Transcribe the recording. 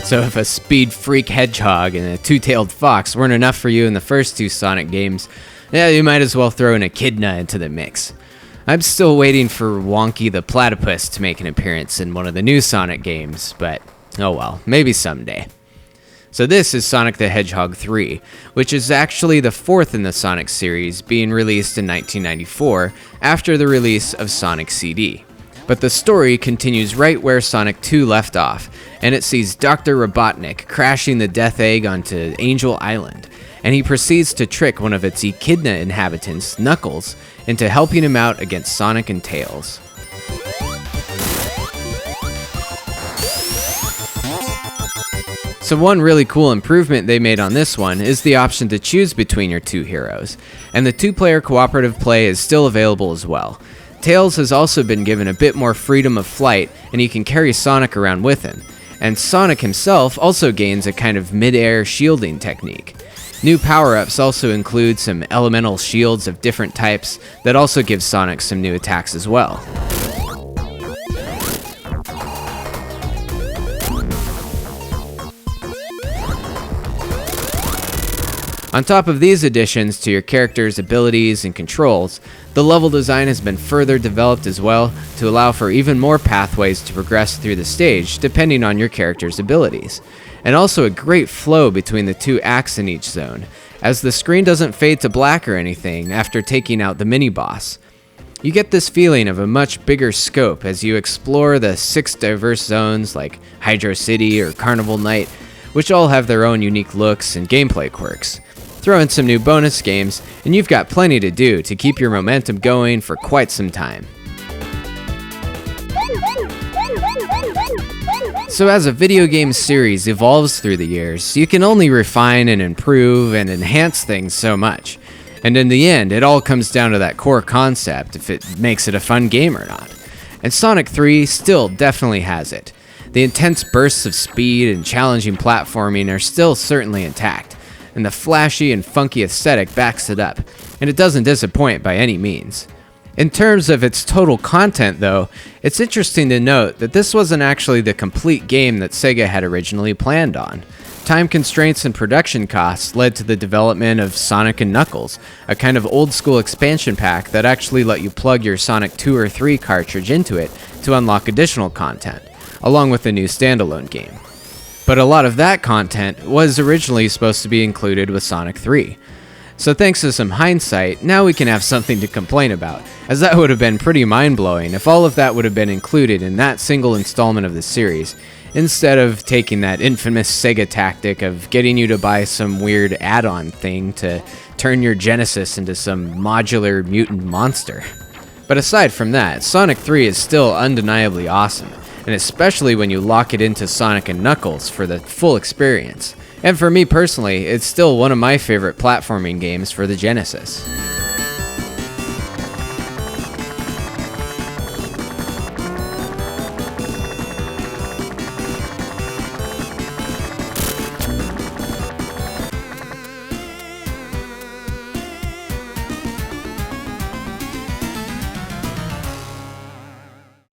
So if a speed freak hedgehog and a two-tailed fox weren't enough for you in the first two Sonic games, yeah, you might as well throw an Echidna into the mix. I'm still waiting for Wonky the Platypus to make an appearance in one of the new Sonic games, but oh well, maybe someday. So this is Sonic the Hedgehog 3, which is actually the fourth in the Sonic series, being released in 1994 after the release of Sonic CD. But the story continues right where Sonic 2 left off, and it sees Dr. Robonik crashing the Death Egg onto Angel Island, and he proceeds to trick one of its Echidna inhabitants, Knuckles, into helping him out against Sonic and Tails. So one really cool improvement they made on this one is the option to choose between your two heroes, and the two-player cooperative play is still available as well. Tails has also been given a bit more freedom of flight, and he can carry Sonic around with him, and Sonic himself also gains a kind of mid-air shielding technique. New power-ups also include some elemental shields of different types that also give Sonic some new attacks as well. On top of these additions to your character's abilities and controls, the level design has been further developed as well to allow for even more pathways to progress through the stage depending on your character's abilities, and also a great flow between the two acts in each zone, as the screen doesn't fade to black or anything after taking out the mini-boss. You get this feeling of a much bigger scope as you explore the 6 diverse zones like Hydro City or Carnival Night, which all have their own unique looks and gameplay quirks. Throw in some new bonus games, and you've got plenty to do to keep your momentum going for quite some time. So as a video game series evolves through the years, you can only refine and improve and enhance things so much. And in the end, it all comes down to that core concept if it makes it a fun game or not. And Sonic 3 still definitely has it. The intense bursts of speed and challenging platforming are still certainly intact, and the flashy and funky aesthetic backs it up, and it doesn't disappoint by any means. In terms of its total content though, it's interesting to note that this wasn't actually the complete game that Sega had originally planned on. Time constraints and production costs led to the development of Sonic and Knuckles, a kind of old school expansion pack that actually let you plug your Sonic 2 or 3 cartridge into it to unlock additional content, along with the new standalone game. But a lot of that content was originally supposed to be included with Sonic 3. So thanks to some hindsight, now we can have something to complain about, as that would have been pretty mind-blowing if all of that would have been included in that single installment of the series, instead of taking that infamous Sega tactic of getting you to buy some weird add-on thing to turn your Genesis into some modular mutant monster. But aside from that, Sonic 3 is still undeniably awesome, and especially when you lock it into Sonic and Knuckles for the full experience. And for me personally, it's still one of my favorite platforming games for the Genesis.